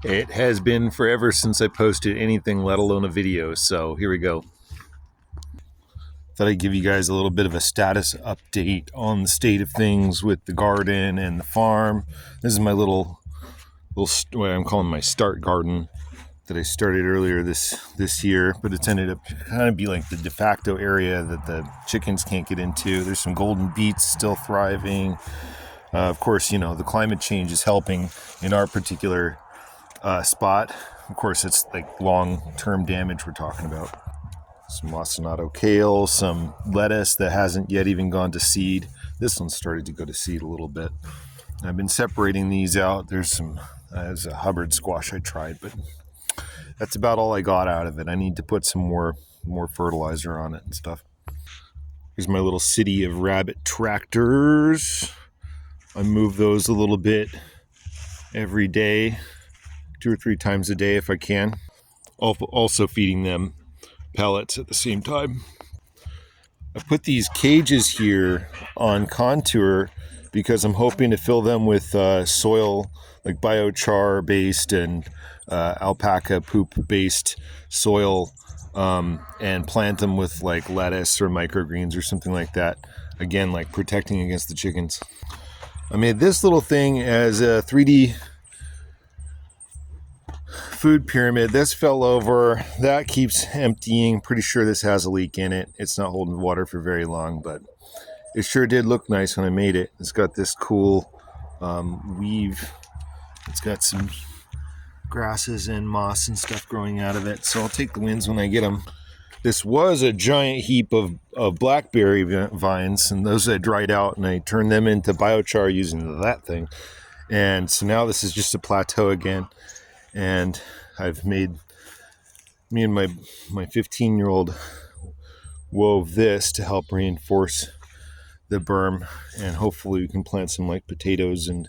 It has been forever since I posted anything, let alone a video, so here we go. Thought I'd give you guys a little bit of a status update on the state of things with the garden and the farm. This is my little what I'm calling my start garden that I started earlier this year, but it's ended up kind of be like the de facto area that the chickens can't get into. There's some golden beets still thriving. Of course, you know, the climate change is helping in our particular spot. Of course, it's like long-term damage we're talking about. Some lacinato kale, some lettuce that hasn't yet even gone to seed. This one started to go to seed a little bit. I've been separating these out. There's a Hubbard squash I tried, but that's about all I got out of it. I need to put some more fertilizer on it and stuff. Here's my little city of rabbit tractors. I move those a little bit every day, 2 or 3 times a day if I can. Also feeding them pellets at the same time. I put these cages here on contour because I'm hoping to fill them with soil, like biochar based and alpaca poop based soil, and plant them with like lettuce or microgreens or something like that. Again, like protecting against the chickens. I made this little thing as a 3D food pyramid. This fell over. That keeps emptying. Pretty sure this has a leak in it. It's not holding water for very long, but it sure did look nice when I made it. It's got this cool weave. It's got some grasses and moss and stuff growing out of it, so I'll take the wins when I get them. This was a giant heap of blackberry vines, and those I dried out, and I turned them into biochar using that thing. And so now this is just a plateau again. And I've made, me and my 15-year-old wove this to help reinforce the berm, and hopefully we can plant some like potatoes and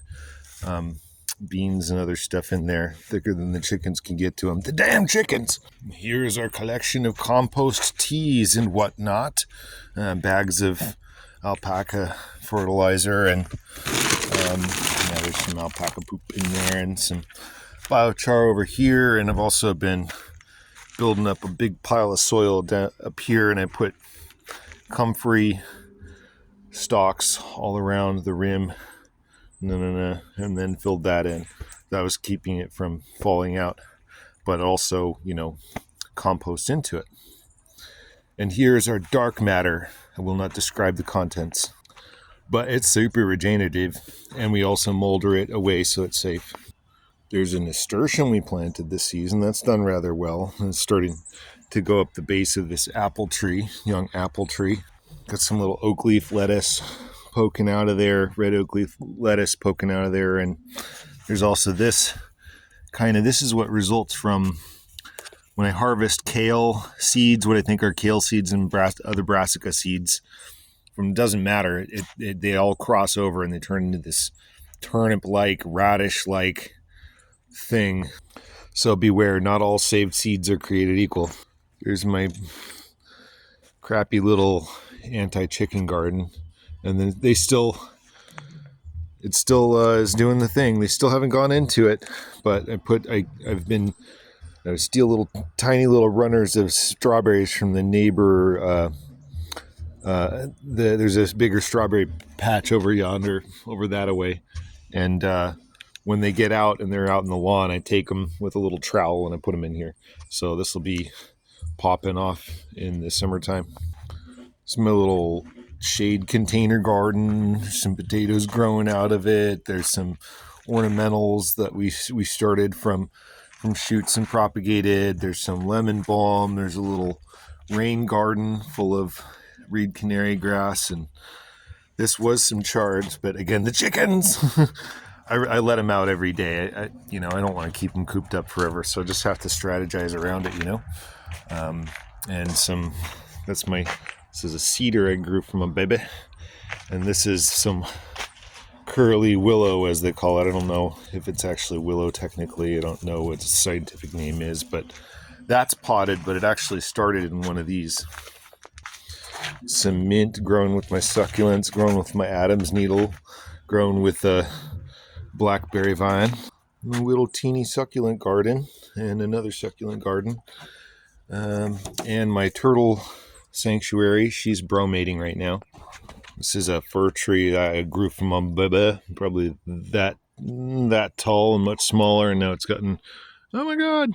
beans and other stuff in there thicker than the chickens can get to them. The damn chickens! Here's our collection of compost teas and whatnot. Bags of alpaca fertilizer, and there's some alpaca poop in there, and some biochar over here. And I've also been building up a big pile of soil down up here, and I put comfrey stalks all around the rim, and then filled that in. That was keeping it from falling out, but also, you know, compost into it. And here's our dark matter. I will not describe the contents, but it's super regenerative, and we also molder it away so it's safe. There's a nasturtium we planted this season. That's done rather well, and it's starting to go up the base of this apple tree, young apple tree. Got some little oak leaf lettuce poking out of there, red oak leaf lettuce poking out of there, and there's also this is what results from when I harvest kale seeds, what I think are kale seeds and other brassica seeds. It doesn't matter. They all cross over and they turn into this turnip-like, radish-like thing. So beware, not all saved seeds are created equal. Here's my crappy little anti-chicken garden, and then it still is doing the thing. They still haven't gone into it, but I steal little tiny little runners of strawberries from the neighbor. There's this bigger strawberry patch over yonder, over that away, and when they get out and they're out in the lawn, I take them with a little trowel and I put them in here. So this will be popping off in the summertime. It's my little shade container garden. There's some potatoes growing out of it. There's some ornamentals that we started from shoots and propagated. There's some lemon balm. There's a little rain garden full of reed canary grass, and this was some chards, but again, the chickens. I let them out every day. I don't want to keep them cooped up forever, so I just have to strategize around it, This is a cedar I grew from a baby, and this is some curly willow, as they call it. I don't know if it's actually willow technically. I don't know what its scientific name is, but that's potted, but it actually started in one of these. Some mint grown with my succulents, grown with my Adam's needle, grown with a blackberry vine. a little teeny succulent garden and another succulent garden. And my turtle sanctuary, she's bromating right now. This is a fir tree that I grew from a bebe, probably that tall and much smaller, and now it's gotten, oh my god,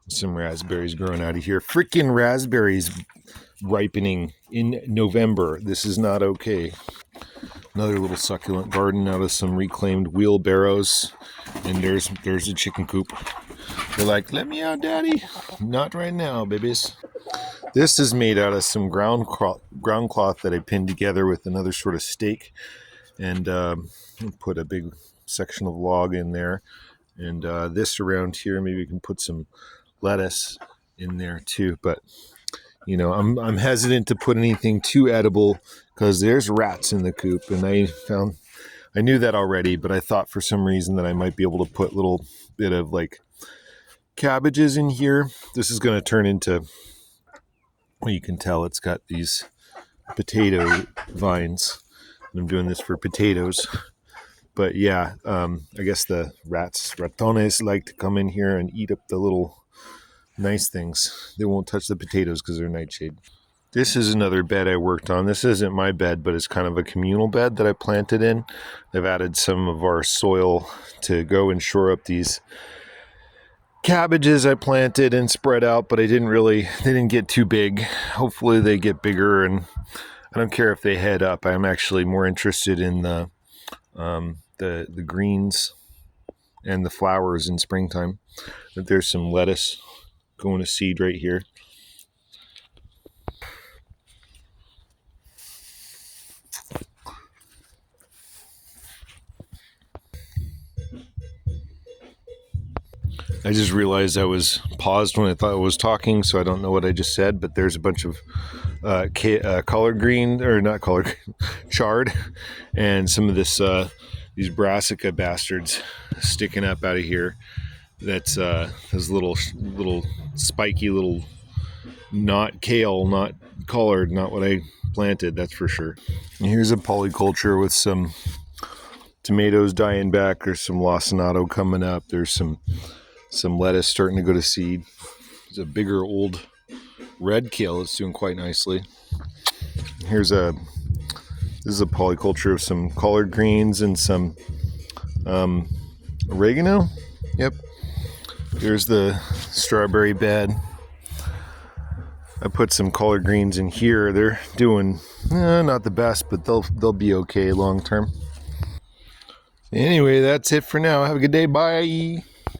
some raspberries growing out of here. Freaking raspberries ripening in November. This is not okay. Another little succulent garden out of some reclaimed wheelbarrows, and there's a chicken coop. They're like, let me out, daddy. Not right now, babies. This is made out of some ground cloth that I pinned together with another sort of stake, and put a big section of log in there. And this around here, maybe we can put some lettuce in there too. But you know, I'm hesitant to put anything too edible because there's rats in the coop, and I knew that already, but I thought for some reason that I might be able to put a little bit of like cabbages in here. This is going to turn into, well, you can tell it's got these potato vines. I'm doing this for potatoes. But yeah, I guess the ratones like to come in here and eat up the little nice things. They won't touch the potatoes because they're nightshade. This is another bed I worked on. This isn't my bed, but it's kind of a communal bed that I planted in. I've added some of our soil to go and shore up these cabbages I planted and spread out, but they didn't get too big. Hopefully they get bigger, and I don't care if they head up. I'm actually more interested in the greens and the flowers in springtime. But there's some lettuce going to seed right here. I just realized I was paused when I thought I was talking, so I don't know what I just said, but there's a bunch of collard green, or not collard green, chard, and some of this these brassica bastards sticking up out of here. That's those little spiky little, not kale, not collard, not what I planted, that's for sure. And here's a polyculture with some tomatoes dying back. There's some lacinato coming up. There's some lettuce starting to go to seed. There's a bigger old red kale that's doing quite nicely. This is a polyculture of some collard greens and some oregano. Yep. Here's the strawberry bed. I put some collard greens in here. They're doing not the best, but they'll be okay long term. Anyway, that's it for now. Have a good day. Bye.